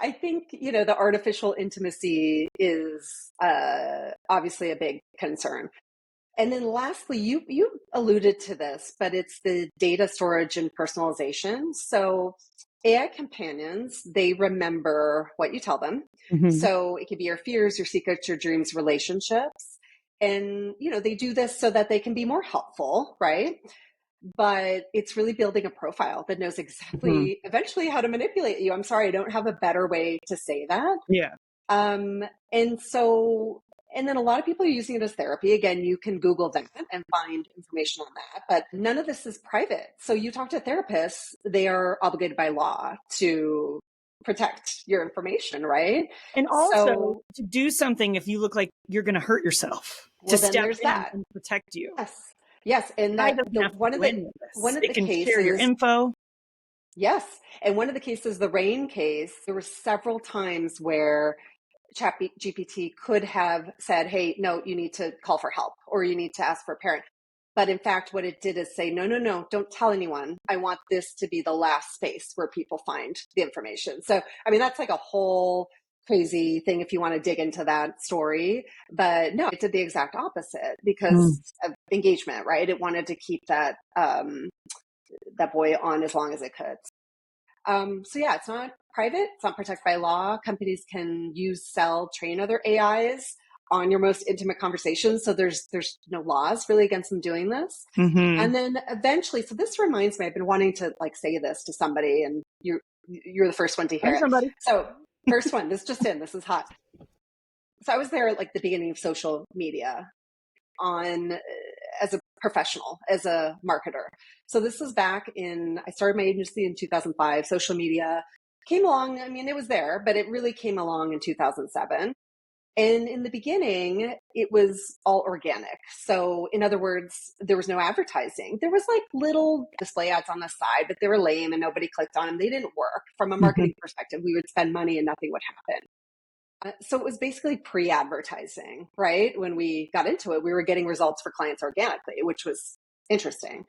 I think, the artificial intimacy is obviously a big concern. And then lastly, you alluded to this, but it's the data storage and personalization. So AI companions, they remember what you tell them. Mm-hmm. So it could be your fears, your secrets, your dreams, relationships. And, they do this so that they can be more helpful, right? But it's really building a profile that knows Mm-hmm. exactly eventually how to manipulate you. I'm sorry, I don't have a better way to say that. Yeah. Um, and so, and then a lot of people are using it as therapy. Again, you can Google that and find information on that, but none of this is private. So you talk to therapists, they are obligated by law to protect your information, right? And also So, to do something if you look like you're going to hurt yourself, to well, then step there's in that. and protect you. Yes. Yes. And AI that, doesn't have to do any of one this. of the It can share your cases, info. yes. And one of the cases, the Rain case, there were several times where ChatGPT could have said, hey, no, you need to call for help or you need to ask for a parent. But in fact, what it did is say, no, no, no, don't tell anyone. I want this to be the last space where people find the information. So, I mean, that's like a whole crazy thing if you want to dig into that story. But no, it did the exact opposite because of engagement, right? It wanted to keep that that boy on as long as it could. So yeah, it's not private. It's not protected by law. Companies can use, sell, train other AIs on your most intimate conversations. So there's no laws really against them doing this. Mm-hmm. And then eventually, so this reminds me, I've been wanting to say this to somebody, and you're the first one to hear Or it. somebody. So first one, this just in, this is hot. So I was there at the beginning of social media on as a professional, as a marketer. So this was back I started my agency in 2005. Social media came along. I mean, it was there, but it really came along in 2007. And in the beginning, it was all organic. So in other words, there was no advertising. There was little display ads on the side, but they were lame and nobody clicked on them. They didn't work. From a marketing perspective, we would spend money and nothing would happen. So it was basically pre-advertising, right? When we got into it, we were getting results for clients organically, which was interesting.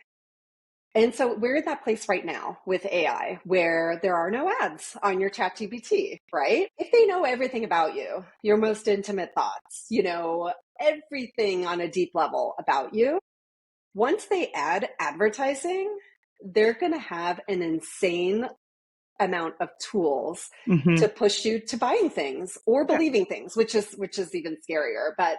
And so we're at that place right now with AI where there are no ads on your ChatGPT, right? If they know everything about you, your most intimate thoughts, everything on a deep level about you, once they add advertising, they're going to have an insane amount of tools Mm-hmm. to push you to buying things or Yeah. believing things, which is even scarier. But